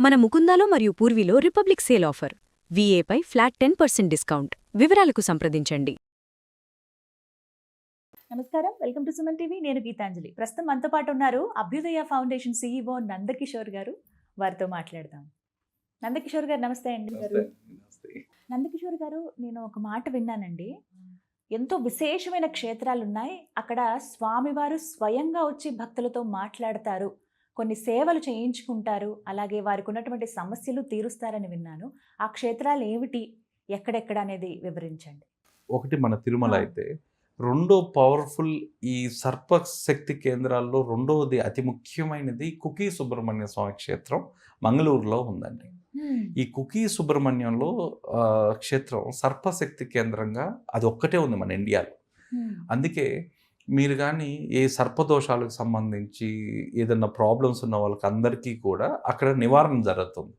మన ముకుందాలో మరియు పూర్వీలో రిపబ్లిక్ సేల్ ఆఫర్. వీఏపై ఫ్లాట్ 10% డిస్కౌంట్. వివరాలకు సంప్రదించండి. నమస్కారం, వెల్కమ్ టు సుమన్ టీవీ. నేను గీతాంజలి. ప్రస్తుతం మనతో పాటు ఉన్నారు అభ్యుదయ ఫౌండేషన్ CEO నందకిషోర్ గారు. వారితో మాట్లాడదాం. నందకిషోర్ గారు నమస్తే అండి. నందకిషోర్ గారు, నేను ఒక మాట విన్నానండి, ఎంతో విశేషమైన క్షేత్రాలు ఉన్నాయి, అక్కడ స్వామివారు స్వయంగా వచ్చి భక్తులతో మాట్లాడతారు, కొన్ని సేవలు చేయించుకుంటారు, అలాగే వారికి ఉన్నటువంటి సమస్యలు తీరుస్తారని విన్నాను. ఆ క్షేత్రాలు ఏమిటి, ఎక్కడెక్కడ అనేది వివరించండి. ఒకటి మన తిరుమల అయితే, రెండో పవర్ఫుల్ ఈ సర్పశక్తి కేంద్రాల్లో రెండవది అతి ముఖ్యమైనది కుకీ సుబ్రహ్మణ్య స్వామి క్షేత్రం మంగళూరులో ఉందండి. ఈ కుకీ సుబ్రహ్మణ్యంలో క్షేత్రం సర్పశక్తి కేంద్రంగా అది ఒక్కటే ఉంది మన ఇండియాలో. అందుకే మీరు కానీ ఏ సర్పదోషాలకు సంబంధించి ఏదన్నా ప్రాబ్లమ్స్ ఉన్న వాళ్ళకి అందరికీ కూడా అక్కడ నివారణ జరుగుతుంది.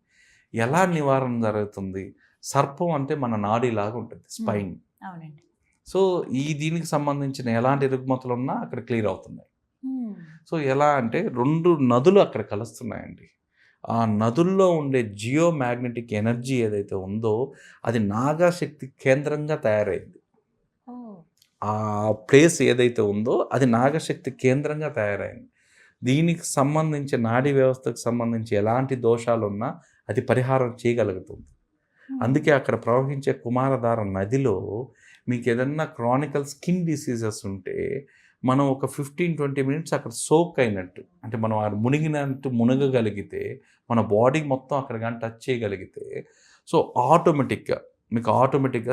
ఎలా నివారణ జరుగుతుంది? సర్పం అంటే మన నాడీలాగా ఉంటుంది, స్పైన్. అవునండి. సో దీనికి సంబంధించిన ఎలాంటి రుగ్మతలు ఉన్నా అక్కడ క్లియర్ అవుతున్నాయి. సో ఎలా అంటే 2 నదులు అక్కడ కలుస్తున్నాయండి. ఆ నదుల్లో ఉండే జియో మ్యాగ్నెటిక్ ఎనర్జీ ఏదైతే ఉందో అది నాగశక్తి కేంద్రంగా తయారైంది. ఆ ప్లేస్ ఏదైతే ఉందో అది నాగశక్తి కేంద్రంగా తయారైంది. దీనికి సంబంధించి నాడీ వ్యవస్థకు సంబంధించి ఎలాంటి దోషాలు ఉన్నా అది పరిహారం చేయగలుగుతుంది. అందుకే అక్కడ ప్రవహించే కుమారధార నదిలో మీకు ఏదన్నా క్రానికల్ స్కిన్ డిసీజెస్ ఉంటే మనం ఒక 15-20 మినిట్స్ అక్కడ సోక్ అయినట్టు, అంటే మనం మునిగినట్టు మునగగలిగితే మన బాడీ మొత్తం అక్కడ కానీ టచ్ చేయగలిగితే సో ఆటోమేటిక్గా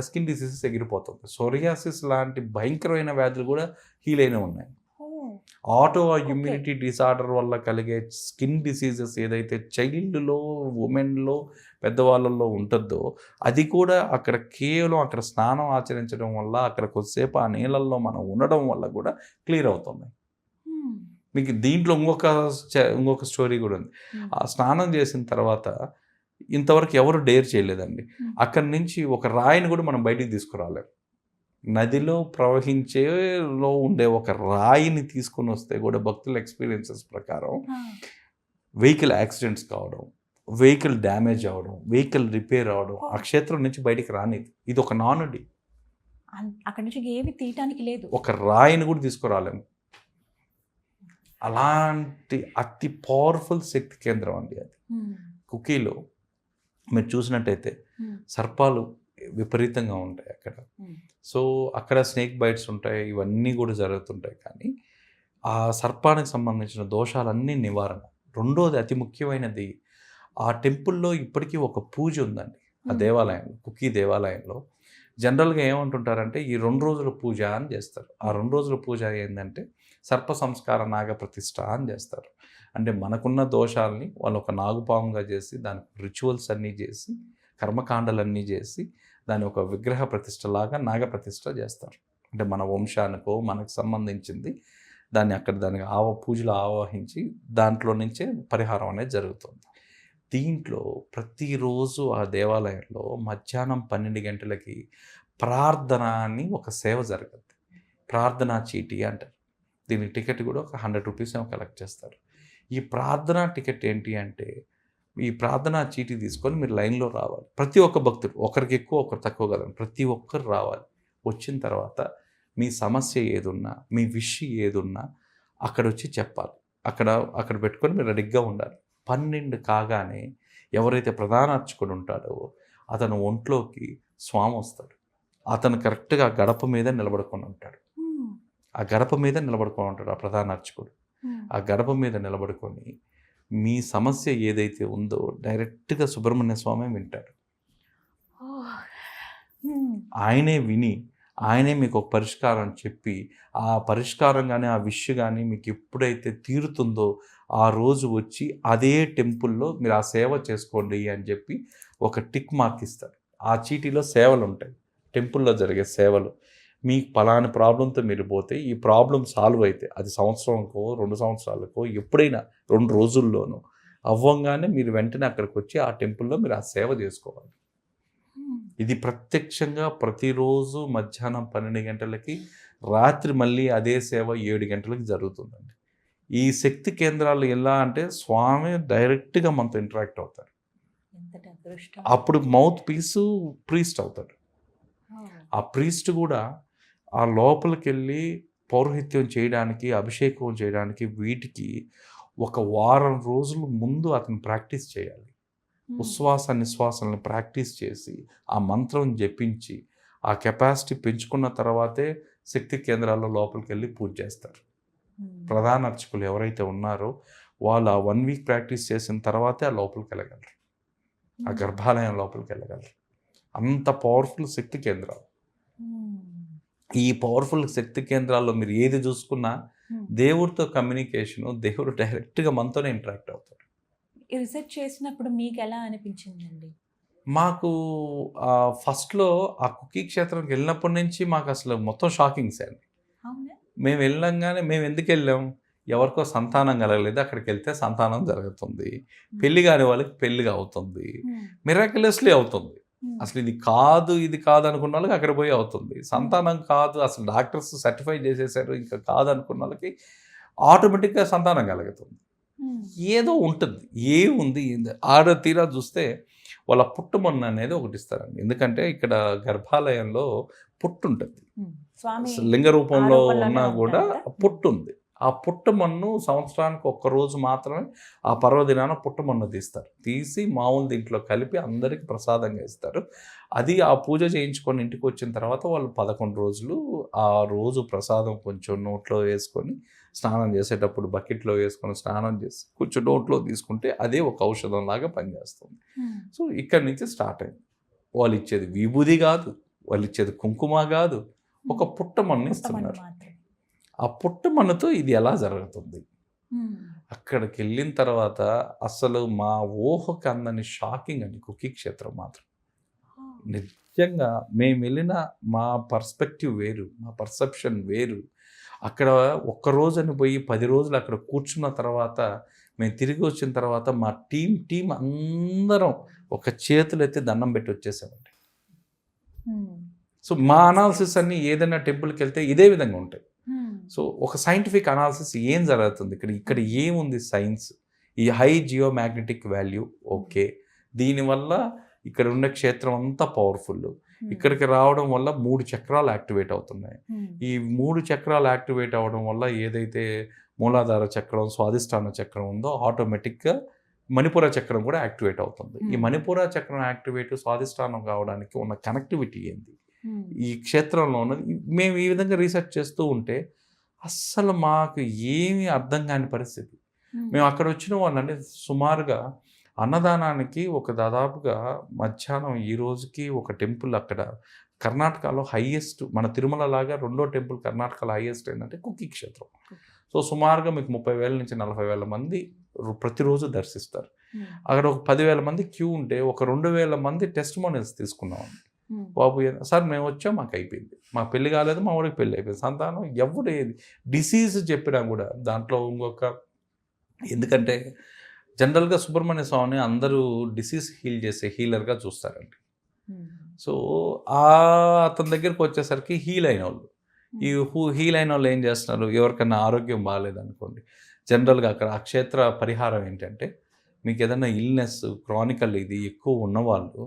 స్కిన్ డిసీజెస్ ఎగిరిపోతుంది. సోరియాసిస్ లాంటి భయంకరమైన వ్యాధులు కూడా హీల్ అయినా ఉన్నాయి. ఆటో ఇమ్యూనిటీ డిసార్డర్ వల్ల కలిగే స్కిన్ డిసీజెస్ ఏదైతే చైల్డ్లో, ఉమెన్లో, పెద్దవాళ్ళల్లో ఉంటుందో అది కూడా అక్కడ కేవలం అక్కడ స్నానం ఆచరించడం వల్ల, అక్కడ కొద్దిసేపు ఆ నీళ్ళల్లో మనం ఉండడం వల్ల కూడా క్లియర్ అవుతుంది. మీకు దీంట్లో ఇంకొక స్టోరీ కూడా ఉంది. ఆ స్నానం చేసిన తర్వాత ఇంతవరకు ఎవరు డేర్ చేయలేదండి. అక్కడి నుంచి ఒక రాయిని కూడా మనం బయటికి తీసుకురాలేము. నదిలో ప్రవహించేలో ఉండే ఒక రాయిని తీసుకొని వస్తే కూడా భక్తుల ఎక్స్పీరియన్సెస్ ప్రకారం వెహికల్ యాక్సిడెంట్స్ కావడం, వెహికల్ డ్యామేజ్ అవ్వడం, వెహికల్ రిపేర్ అవ్వడం ఆ క్షేత్రం నుంచి బయటికి రానిది. ఇది ఒక నానుడి. అక్కడి నుంచి ఏమి తీయటానికి లేదు. ఒక రాయిని కూడా తీసుకురాలేము. అలాంటి అతి పవర్ఫుల్ శక్తి కేంద్రం అండి అది. కుకీలో మీరు చూసినట్టయితే సర్పాలు విపరీతంగా ఉంటాయి అక్కడ. సో అక్కడ స్నేక్ బైట్స్ ఉంటాయి, ఇవన్నీ కూడా జరుగుతుంటాయి. కానీ ఆ సర్పానికి సంబంధించిన దోషాలన్నీ నివారణ. రెండోది అతి ముఖ్యమైనది, ఆ టెంపుల్లో ఇప్పటికీ ఒక పూజ ఉందండి. ఆ దేవాలయంలో, కుకీ దేవాలయంలో జనరల్గా ఏమంటుంటారంటే ఈ 2 రోజుల పూజ అని చేస్తారు. ఆ 2 రోజుల పూజ ఏంటంటే సర్ప సంస్కార నాగప్రతిష్ఠ అని చేస్తారు. అంటే మనకున్న దోషాలని వాళ్ళు ఒక నాగుపాముగా చేసి దానికి రిచువల్స్ అన్నీ చేసి, కర్మకాండలన్నీ చేసి దాని ఒక విగ్రహ ప్రతిష్టలాగా నాగప్రతిష్ఠ చేస్తారు. అంటే మన వంశానికో మనకు సంబంధించింది దానికి పూజలు ఆవాహించి దాంట్లో నుంచే పరిహారం అనేది జరుగుతుంది. దీంట్లో ప్రతిరోజు ఆ దేవాలయంలో మధ్యాహ్నం 12 గంటలకి ప్రార్థన అని ఒక సేవ జరుగుతుంది. ప్రార్థనా చీటీ అంటారు. దీనికి టికెట్ కూడా ఒక 100 రూపీస్ ఏమో కలెక్ట్ చేస్తారు. ఈ ప్రార్థనా టికెట్ ఏంటి అంటే, ఈ ప్రార్థనా చీటీ తీసుకొని మీరు లైన్లో రావాలి. ప్రతి ఒక్క భక్తుడు, ఒకరికి ఎక్కువ ఒకరు తక్కువ కదండి, ప్రతి ఒక్కరు రావాలి. వచ్చిన తర్వాత మీ సమస్య ఏదున్నా, మీ విష్ ఏదున్నా అక్కడ వచ్చి చెప్పాలి. అక్కడ పెట్టుకొని మీరు రెడీగా ఉండాలి. 12 కాగానే ఎవరైతే ప్రధాన అర్చకుడు ఉంటాడో అతను ఒంట్లోకి స్వామి వస్తాడు. అతను కరెక్ట్గా గడప మీద నిలబడుకొని ఉంటాడు. ఆ ప్రధాన అర్చకుడు ఆ గడప మీద నిలబడుకొని మీ సమస్య ఏదైతే ఉందో డైరెక్ట్గా సుబ్రహ్మణ్య స్వామి వింటాడు. ఆయనే విని ఆయనే మీకు ఒక పరిష్కారం చెప్పి, ఆ పరిష్కారం కానీ ఆ విష్ కానీ మీకు ఎప్పుడైతే తీరుతుందో ఆ రోజు వచ్చి అదే టెంపుల్లో మీరు ఆ సేవ చేసుకోండి అని చెప్పి ఒక టిక్ మార్క్ ఇస్తారు. ఆ చీటీలో సేవలు ఉంటాయి, టెంపుల్లో జరిగే సేవలు. మీకు పలాని ప్రాబ్లంతో మీరు పోతే ఈ ప్రాబ్లం సాల్వ్ అయితే అది సంవత్సరంకో 2 సంవత్సరాలకో ఎప్పుడైనా 2 రోజుల్లోనూ అవ్వంగానే మీరు వెంటనే అక్కడికి వచ్చి ఆ టెంపుల్లో మీరు ఆ సేవ చేసుకోవాలి. ఇది ప్రత్యక్షంగా ప్రతిరోజు మధ్యాహ్నం 12 గంటలకి, రాత్రి మళ్ళీ అదే సేవ 7 గంటలకి జరుగుతుందండి. ఈ శక్తి కేంద్రాలు ఎలా అంటే స్వామి డైరెక్ట్గా మనతో ఇంటరాక్ట్ అవుతారు. ఎంతటి అదృష్టం. అప్పుడు మౌత్ పీసు ప్రీస్ట్ అవుతాడు. ఆ ప్రీస్ట్ కూడా ఆ లోపలికి వెళ్ళి పౌరోహిత్యం చేయడానికి, అభిషేకం చేయడానికి వీటికి ఒక వారం రోజులు ముందు అతను ప్రాక్టీస్ చేయాలి. ఉచ్ఛ్వాస నిశ్వాసాలను ప్రాక్టీస్ చేసి ఆ మంత్రం జపించి ఆ కెపాసిటీ పెంచుకున్న తర్వాతే శక్తి కేంద్రాల్లో లోపలికి వెళ్ళి పూజ చేస్తారు. ప్రధాన అర్చకులు ఎవరైతే ఉన్నారో వాళ్ళు ఆ 1 వీక్ ప్రాక్టీస్ చేసిన తర్వాతే ఆ లోపలికి వెళ్ళగలరు, ఆ గర్భాలయం లోపలికి వెళ్ళగలరు. అంత పవర్ఫుల్ శక్తి కేంద్రాలు. ఈ పవర్ఫుల్ శక్తి కేంద్రాల్లో మీరు ఏది చూసుకున్నా దేవుడితో కమ్యూనికేషను, దేవుడు డైరెక్ట్గా మనతోనే ఇంటరాక్ట్ అవుతాడు. ఈ రీసెర్చ్ చేసినప్పుడు మీకు ఎలా అనిపించిందండి? మాకు ఫస్ట్లో ఆ కుకీ క్షేత్రంకి వెళ్ళినప్పటి నుంచి మాకు అసలు మొత్తం షాకింగ్స్ అండి. అవునా? మేము వెళ్ళంగానే మేము ఎందుకు వెళ్ళాం, ఎవరికో సంతానం కలగలేదు, అక్కడికి వెళ్తే సంతానం జరుగుతుంది, పెళ్లి కాని వాళ్ళకి పెళ్లిగా అవుతుంది, మిరాక్యులస్లీ అవుతుంది. అసలు ఇది కాదు అనుకున్న వాళ్ళకి అక్కడ పోయి అవుతుంది. సంతానం కాదు, అసలు డాక్టర్స్ సర్టిఫై చేసేసారు, ఇంకా కాదు అనుకున్న వాళ్ళకి ఆటోమేటిక్గా సంతానం కలుగుతుంది. ఏదో ఉంటుంది, ఏముంది ఆడ తీరా చూస్తే వాళ్ళ పుట్టుమన్ను అనేది ఒకటి ఇస్తారండి. ఎందుకంటే ఇక్కడ గర్భాలయంలో పుట్టు ఉంటుంది, లింగ రూపంలో ఉన్నా కూడా పుట్టు ఉంది. ఆ పుట్టమన్ను సంవత్సరానికి ఒక్కరోజు మాత్రమే ఆ పర్వదినాన పుట్టమన్ను తీస్తారు. తీసి మామూలు దీంట్లో కలిపి అందరికీ ప్రసాదంగా ఇస్తారు. అది ఆ పూజ చేయించుకొని ఇంటికి వచ్చిన తర్వాత వాళ్ళు 11 రోజులు ఆ రోజు ప్రసాదం కొంచెం నోట్లో వేసుకొని స్నానం చేసేటప్పుడు బకెట్లో వేసుకొని స్నానం చేసి కొంచెం నోట్లో తీసుకుంటే అదే ఒక ఔషధం లాగా పనిచేస్తుంది. సో ఇక్కడి నుంచి స్టార్ట్ అయింది. వాళ్ళు ఇచ్చేది విభూది కాదు, వాళ్ళు ఇచ్చేది కుంకుమ కాదు, ఒక పుట్టమన్ను ఇస్తున్నారు. ఆ పుట్టమన్నుతో ఇది ఎలా జరుగుతుంది? అక్కడికి వెళ్ళిన తర్వాత అసలు మా ఊహకు అందని షాకింగ్ అండి కుకీ క్షేత్రం మాత్రం. నిజంగా మేము వెళ్ళిన మా పర్స్పెక్టివ్ వేరు, మా పర్సెప్షన్ వేరు. అక్కడ ఒక్కరోజని పోయి 10 రోజులు అక్కడ కూర్చున్న తర్వాత మేము తిరిగి వచ్చిన తర్వాత మా టీం అందరం ఒక చేతులెత్తి దండం పెట్టి వచ్చేసామండి. సో మా అనాలిసిస్ అన్నీ ఏదైనా టెంపుల్కి వెళ్తే ఇదే విధంగా ఉంటాయి. సో ఒక సైంటిఫిక్ అనాలిసిస్ ఏం జరుగుతుంది ఇక్కడ ఏముంది సైన్స్, ఈ high geomagnetic value okay, దీనివల్ల ఇక్కడ ఉన్న క్షేత్రం అంతా పవర్ఫుల్, ఇక్కడికి రావడం వల్ల 3 చక్రాలు యాక్టివేట్ అవుతున్నాయి. ఈ 3 చక్రాలు యాక్టివేట్ అవ్వడం వల్ల ఏదైతే మూలాధార చక్రం, స్వాధిష్టాన చక్రం ఉందో ఆటోమేటిక్గా మణిపుర చక్రం కూడా యాక్టివేట్ అవుతుంది. ఈ మణిపుర చక్రం యాక్టివేట్ స్వాధిష్టానం కావడానికి ఉన్న కనెక్టివిటీ ఏంది ఈ క్షేత్రంలో ఉన్నది. మేము ఈ విధంగా రీసెర్చ్ చేస్తూ ఉంటే అస్సలు మాకు ఏమీ అర్థం కాని పరిస్థితి. మేము అక్కడ వచ్చిన వాళ్ళంటే సుమారుగా అన్నదానానికి ఒక దాదాపుగా మధ్యాహ్నం ఈ రోజుకి ఒక టెంపుల్ అక్కడ కర్ణాటకలో హైయెస్ట్, మన తిరుమల లాగా రెండో టెంపుల్ కర్ణాటకలో హైయెస్ట్ ఏంటంటే కుకీ క్షేత్రం. సో సుమారుగా మీకు 30,000 నుంచి 40,000 మంది ప్రతిరోజు దర్శిస్తారు. అక్కడ ఒక 10,000 మంది క్యూ ఉంటే ఒక 2,000 మంది టెస్ట్ మోనియల్స్ తీసుకున్నాం. బాబు సార్ మేము వచ్చాం, మాకు అయిపోయింది, మా పెళ్లి కాలేదు, మా వాడికి పెళ్ళి అయిపోయింది, సంతానం ఎవడు ఏది డిసీజ్ చెప్పినా కూడా దాంట్లో ఇంకొక, ఎందుకంటే జనరల్గా సుబ్రహ్మణ్య స్వామిని అందరూ డిసీజ్ హీల్ చేసే హీలర్గా చూస్తారండి. సో అతని దగ్గరికి వచ్చేసరికి హీల్ అయిన వాళ్ళు, ఈ హీల్ అయిన వాళ్ళు ఏం చేస్తున్నారు, ఎవరికైనా ఆరోగ్యం బాగాలేదనుకోండి, జనరల్గా అక్కడ ఆ క్షేత్ర పరిహారం ఏంటంటే మీకు ఏదైనా ఇల్నెస్ క్రానికల్ ఇది ఎక్కువ ఉన్నవాళ్ళు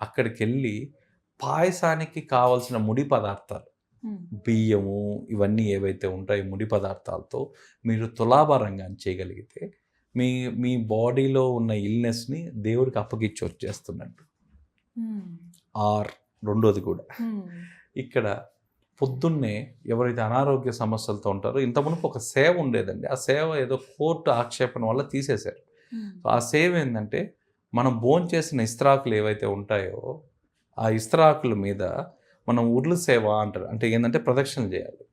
అక్కడికి వెళ్ళి పాయసానికి కావాల్సిన ముడి పదార్థాలు, బియ్యము ఇవన్నీ ఏవైతే ఉంటాయో ముడి పదార్థాలతో మీరు తులాభారంగా చేయగలిగితే మీ బాడీలో ఉన్న ఇల్నెస్ని దేవుడికి అప్పగిచ్చి వచ్చేస్తున్నట్టు. రెండోది కూడా ఇక్కడ పొద్దున్నే ఎవరైతే అనారోగ్య సమస్యలతో ఉంటారో, ఇంతకుముందు ఒక సేవ ఉండేదండి, ఆ సేవ ఏదో కోర్టు ఆక్షేపణ వల్ల తీసేశారు. ఆ సేవ ఏంటంటే మనం భోంచేసిన ఇస్త్రాకులు ఏవైతే ఉంటాయో ఆ ఇస్త్రాకుల మీద మనం ఉర్లు సేవ అంటారు, అంటే ఏంటంటే ప్రదక్షిణలు చేయాలి.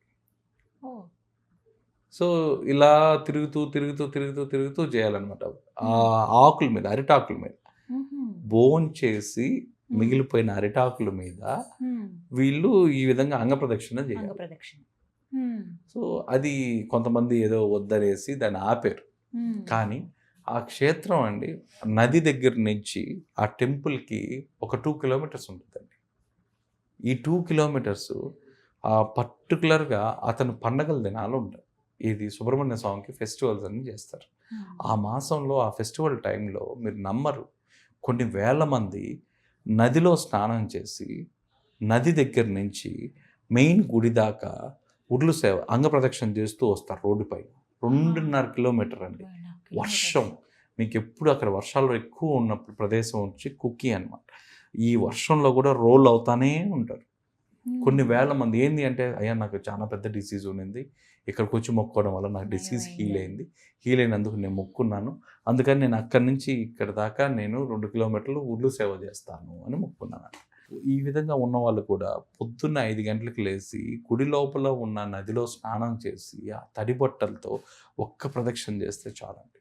సో ఇలా తిరుగుతూ చేయాలన్నమాట. ఆ ఆకుల మీద, అరిటాకుల మీద భోంచేసి మిగిలిపోయిన అరిటాకుల మీద వీళ్ళు ఈ విధంగా అంగప్రదక్షిణ చేయాలి. సో అది కొంతమంది ఏదో వద్దనేసి దాన్ని ఆపారు. కానీ ఆ క్షేత్రం అండి నది దగ్గర నుంచి ఆ టెంపుల్కి ఒక 2 కిలోమీటర్స్ ఉంటుందండి. ఈ 2 కిలోమీటర్స్ పర్టికులర్గా అతను పండగల దినాలు ఉంటాయి. ఇది సుబ్రహ్మణ్య స్వామికి ఫెస్టివల్స్ అని చేస్తారు. ఆ మాసంలో ఆ ఫెస్టివల్ టైంలో మీరు నమ్మరు, కొన్ని వేల మంది నదిలో స్నానం చేసి నది దగ్గర నుంచి మెయిన్ గుడి దాకా ఉర్లు సేవ అంగప్రదక్షిణ చేస్తూ వస్తారు రోడ్డుపై. 2.5 కిలోమీటర్ అండి. వర్షం, మీకు ఎప్పుడు అక్కడ వర్షాలు ఎక్కువ ఉన్నప్పుడు ప్రదేశం వచ్చి కుకీ అన్నమాట. ఈ వర్షంలో కూడా రోల్ అవుతానే ఉంటారు. కొన్ని వేల మంది. ఏంది అంటే, అయ్యా నాకు చాలా పెద్ద డిసీజ్ ఉన్నింది, ఇక్కడికి వచ్చి మొక్కుకోవడం వల్ల నాకు డిసీజ్ హీల్ అయింది, హీల్ అయినందుకు నేను మొక్కున్నాను, అందుకని నేను అక్కడి నుంచి ఇక్కడ దాకా నేను 2 కిలోమీటర్లు ఉర్లు సేవ చేస్తాను అని మొక్కున్నాను. ఈ విధంగా ఉన్న వాళ్ళు కూడా పొద్దున్న 5 గంటలకు లేచి గుడి లోపల ఉన్న నదిలో స్నానం చేసి ఆ తడి బట్టలతో ఒక్క ప్రదక్షిణ చేస్తే చాలండి.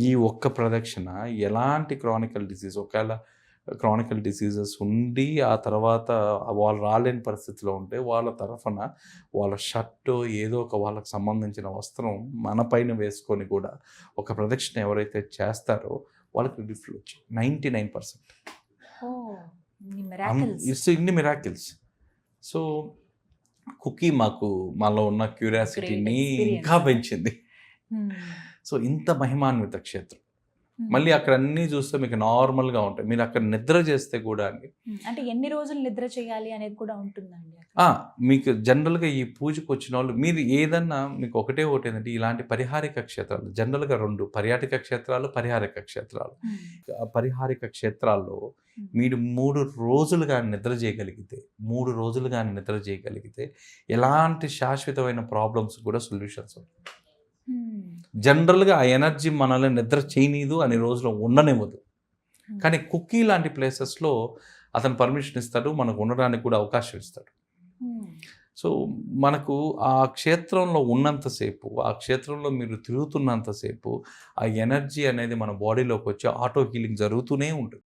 ఈ ఒక్క ప్రదక్షిణ ఎలాంటి క్రానికల్ డిసీజ్, ఒకవేళ క్రానికల్ డిసీజెస్ ఉండి ఆ తర్వాత వాళ్ళు రాలేని పరిస్థితిలో ఉంటే వాళ్ళ తరఫున వాళ్ళ షర్టు ఏదో ఒక వాళ్ళకి సంబంధించిన వస్త్రం మన పైన వేసుకొని కూడా ఒక ప్రదక్షిణ ఎవరైతే చేస్తారో వాళ్ళకి రిలీఫ్లు వచ్చాయి 99%. ఇన్ని మిరాకిల్స్. సో కుకీ మాలో ఉన్న క్యూరియాసిటీని ఇంకా పెంచింది. సో ఇంత మహిమాన్విత క్షేత్రం. మళ్ళీ అక్కడ అన్నీ చూస్తే మీకు నార్మల్గా ఉంటాయి. మీరు అక్కడ నిద్ర చేస్తే కూడా అండి, అంటే ఎన్ని రోజులు నిద్ర చేయాలి అనేది కూడా ఉంటుందండి. మీకు జనరల్గా ఈ పూజకు వచ్చిన వాళ్ళు మీరు ఏదన్నా మీకు ఒకటి ఏంటంటే, ఇలాంటి పరిహారిక క్షేత్రాలు జనరల్గా 2 పర్యాటక క్షేత్రాలు, పరిహారిక క్షేత్రాలు. పరిహారిక క్షేత్రాల్లో మీరు 3 రోజులు కానీ నిద్ర చేయగలిగితే, 3 రోజులు కానీ నిద్ర చేయగలిగితే ఎలాంటి శాశ్వతమైన ప్రాబ్లమ్స్ కూడా సొల్యూషన్స్ ఉంటాయి. జనరల్గా ఆ ఎనర్జీ మనల్ని నిద్ర చేయనీదు, అన్ని రోజులు ఉండనివ్వదు. కానీ కుకీ లాంటి ప్లేసెస్లో అతను పర్మిషన్ ఇస్తాడు, మనకు ఉండడానికి కూడా అవకాశం ఇస్తాడు. సో మనకు ఆ క్షేత్రంలో ఉన్నంతసేపు, ఆ క్షేత్రంలో మీరు తిరుగుతున్నంతసేపు ఆ ఎనర్జీ అనేది మన బాడీలోకి వచ్చి ఆటో హీలింగ్ జరుగుతూనే ఉంటుంది.